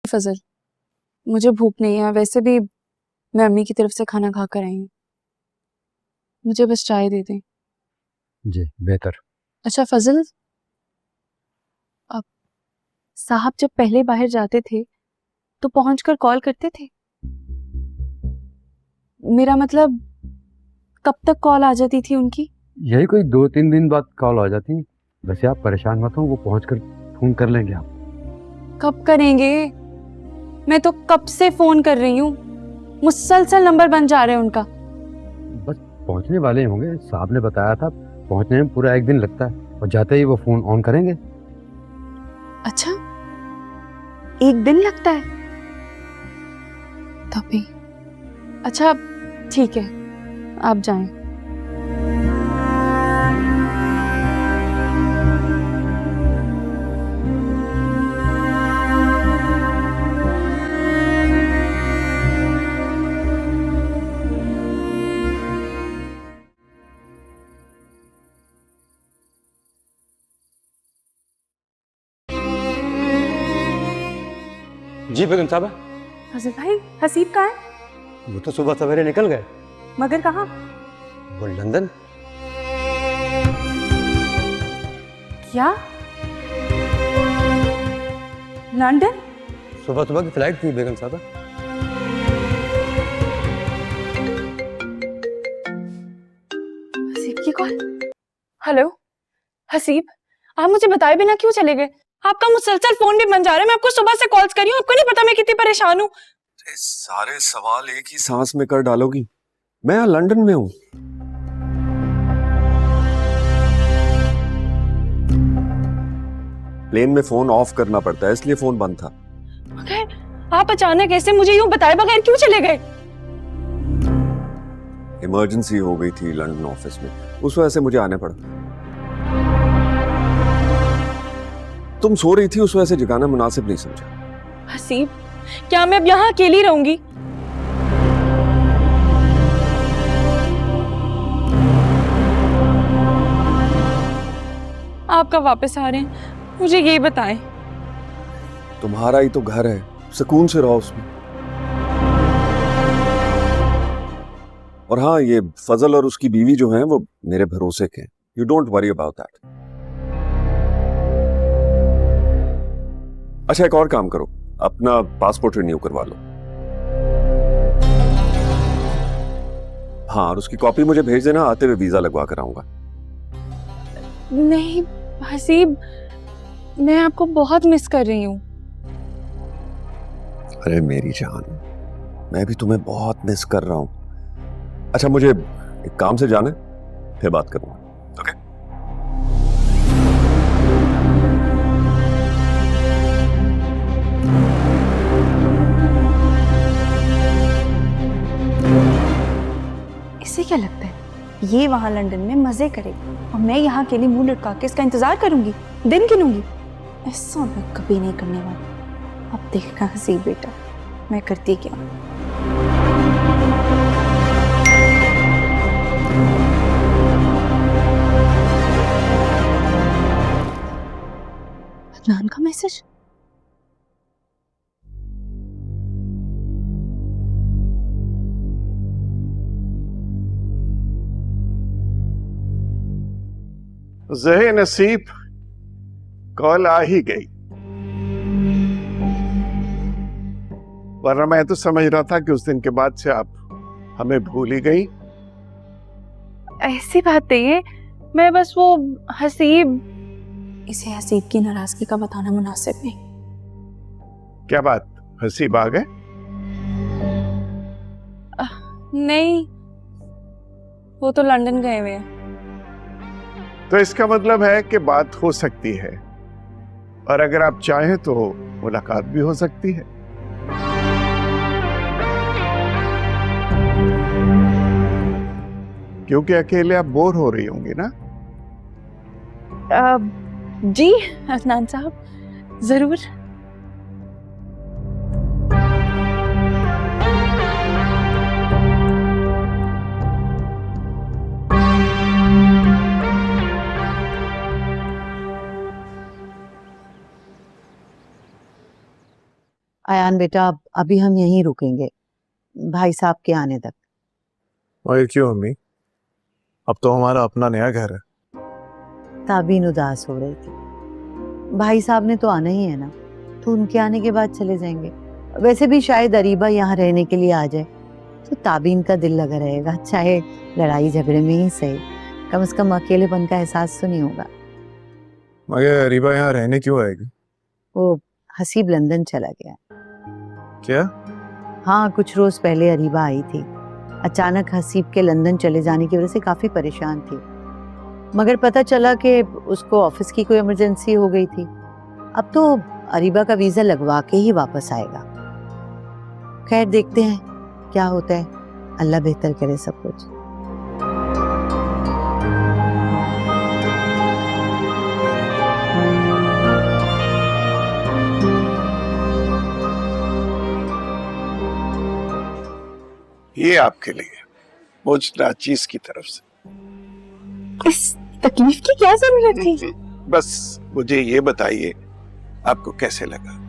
फजल, मुझे भूख नहीं है। वैसे भी मैं अम्मी की तरफ से खाना खा कर आई हूँ। मुझे बस चाय दे दें। जी बेहतर। अच्छा फजल, अब साहब जब पहले बाहर जाते थे तो पहुंचकर कॉल करते थे। मेरा मतलब कब तक कॉल आ जाती थी उनकी? यही कोई 2-3 दिन बाद कॉल आ जाती। वैसे आप परेशान मत हो, वो पहुंचकर फोन कर लेंगे आप। कब करेंगे? मैं तो कब से फोन कर रही हूँ, मुसलसल नंबर बन जा रहे हैं उनका। बस पहुंचने वाले होंगे, साहब ने बताया था पहुंचने में पूरा 1 दिन लगता है और जाते ही वो फोन ऑन करेंगे। अच्छा, 1 दिन लगता है? तभी। अच्छा ठीक है, आप जाएं। जी बेगम साहब। फजल भाई, हसीब कहाँ है? वो तो सुबह सवेरे निकल गए। मगर कहाँ? वो लंदन। क्या? लंदन? सुबह सुबह की फ्लाइट थी बेगम साहब। हसीब की कॉल। हेलो हसीब, आप मुझे बताए बिना क्यों चले गए? आपका मुसलसल फोन भी बन जा रहा है। मैं आपको सुबह से कॉल्स कर रही हूँ, आपको नहीं पता मैं कितनी परेशान हूँ। सारे सवाल एक ही सांस में कर डालोगी। मैं यहाँ लंदन में हूँ। प्लेन में फोन ऑफ करना पड़ता है, इसलिए फोन बंद था। मगर आप अचानक ऐसे मुझे यूं बताए बगैर क्यों चले गए? इमरजेंसी हो गई थी लंदन ऑफिस में, उस वजह से मुझे आने पड़ा। तुम सो रही थी, उस वजह से जगाना मुनासिब नहीं समझा। हसीब, क्या मैं अब यहाँ अकेली रहूंगी? आप कब वापस आ रहे हैं, मुझे ये बताएं। तुम्हारा ही तो घर है, सुकून से रहो उसमें। और हाँ, ये फजल और उसकी बीवी जो हैं वो मेरे भरोसे के हैं। You don't worry about that. अच्छा, एक और काम करो, अपना पासपोर्ट रिन्यू करवा लो। हाँ, और उसकी कॉपी मुझे भेज देना, आते हुए वीजा लगवा कर आऊंगा। नहीं हसीब, मैं आपको बहुत मिस कर रही हूँ। अरे मेरी जान, मैं भी तुम्हें बहुत मिस कर रहा हूं। अच्छा, मुझे एक काम से जाना है, फिर बात करूंगा। ओके? इसे क्या लगता है ये वहां लंदन में मजे करेगी और मैं यहाँ के लिए मुंह लटका के इसका इंतजार करूंगी, दिन गिनूंगी? ऐसा मैं कभी नहीं करने वाली। अब देखना हसीब बेटा, मैं करती क्या। अदनान का मैसेज। ज़हे नसीब, कॉल आ ही गई, वरना मैं तो समझ रहा था कि उस दिन के बाद से आप हमें भूल ही गई। ऐसी बात नहीं है, मैं बस वो हसीब, इसे हसीब की नाराजगी का बताना मुनासिब नहीं। क्या बात, हसीब आ गए? नहीं, वो तो लंदन गए हुए हैं। तो इसका मतलब है कि बात हो सकती है, और अगर आप चाहें तो मुलाकात भी हो सकती है। क्योंकि अकेले आप बोर हो रही होंगी ना? जी अदनान साहब, जरूर। अयान बेटा, अभी हम यहीं रुकेंगे भाई साहब के आने तक। और क्यों अम्मी? अब तो हमारा अपना नया घर है। ताबीन उदास हो रही थी। भाई साहब ने तो आना ही है ना, तो उनके आने के बाद चले जाएंगे। वैसे भी शायद अरीबा यहाँ रहने के लिए आ जाए तो ताबीन का दिल लगा रहेगा, चाहे लड़ाई झगड़े में ही सही। कम से कम अकेलेपन का एहसास तो नहीं होगा। मगर अरीबा यहाँ रहने क्यों आएगी? वो हसीब लंदन चला गया। क्या? हाँ, कुछ रोज पहले अरीबा आई थी। अचानक हसीब के लंदन चले जाने की वजह से काफी परेशान थी, मगर पता चला कि उसको ऑफिस की कोई इमरजेंसी हो गई थी। अब तो अरीबा का वीजा लगवा के ही वापस आएगा। खैर, देखते हैं क्या होता है। अल्लाह बेहतर करे सब कुछ। ये आपके लिए मुझ नाचीज की तरफ से। इस तकलीफ की क्या जरूरत थी? बस मुझे ये बताइए आपको कैसे लगा?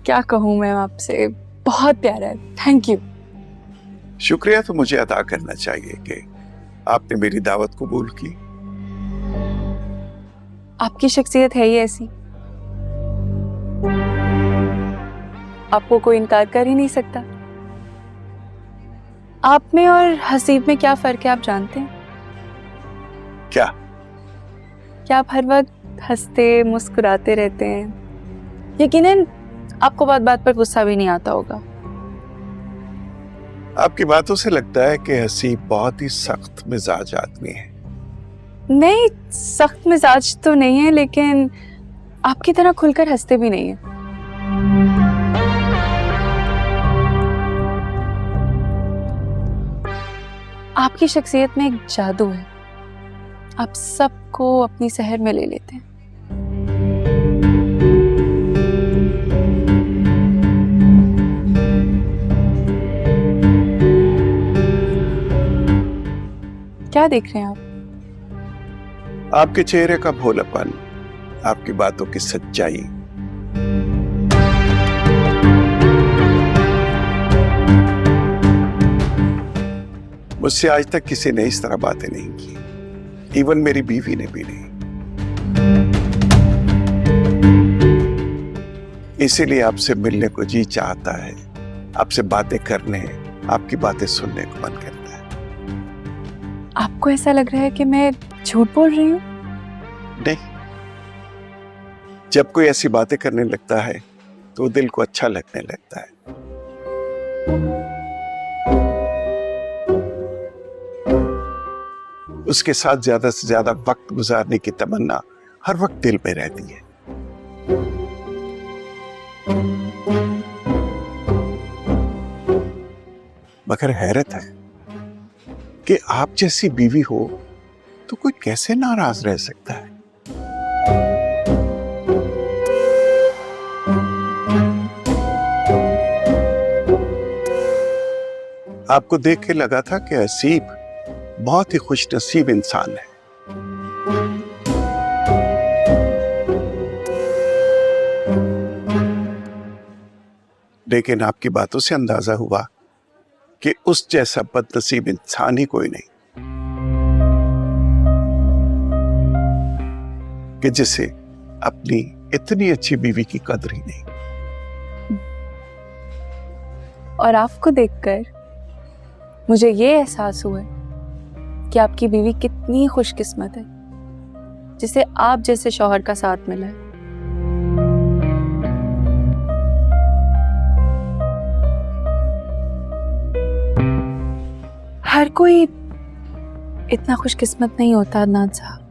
क्या कहूँ मैं आपसे, बहुत प्यारा है। Thank you. शुक्रिया तो मुझे अदा करना चाहिए कि आपने मेरी दावत कबूल की। आपकी शख्सियत है ही ऐसी, आपको कोई इनकार कर ही नहीं सकता। आप में और हसीब में क्या फर्क है आप जानते हैं? क्या? क्या आप हर वक्त हंसते मुस्कुराते रहते हैं? यकीनन आपको बात बात पर गुस्सा भी नहीं आता होगा। आपकी बातों से लगता है कि हसीब बहुत ही सख्त मिजाज आदमी है। नहीं, सख्त मिजाज तो नहीं है, लेकिन आपकी तरह खुलकर हंसते भी नहीं है। आपकी शख्सियत में एक जादू है, आप सबको अपनी सहर में ले लेते हैं। क्या देख रहे हैं आप? आपके चेहरे का भोलापन, आपकी बातों की सच्चाई। मुझसे आज तक किसी ने इस तरह बातें नहीं की, इवन मेरी बीवी ने भी नहीं। इसीलिए आपसे मिलने को जी चाहता है, आपसे बातें करने, आपकी बातें सुनने को मन करता है। आपको ऐसा लग रहा है कि मैं झूठ बोल रही हूँ? नहीं, जब कोई ऐसी बातें करने लगता है तो दिल को अच्छा लगने लगता है। उसके साथ ज्यादा से ज्यादा वक्त गुजारने की तमन्ना हर वक्त दिल में रहती है। मगर हैरत है कि आप जैसी बीवी हो तो कोई कैसे नाराज रह सकता है? आपको देख के लगा था कि हसीब बहुत ही खुशनसीब इंसान है। लेकिन आपकी बातों से अंदाजा हुआ कि उस जैसा बदनसीब इंसान ही कोई नहीं, कि जिसे अपनी इतनी अच्छी बीवी की कदर ही नहीं। और आपको देखकर मुझे ये एहसास हुआ कि आपकी बीवी कितनी खुशकिस्मत है जिसे आप जैसे शौहर का साथ मिला है। हर कोई इतना खुशकिस्मत नहीं होता अदनान साहब।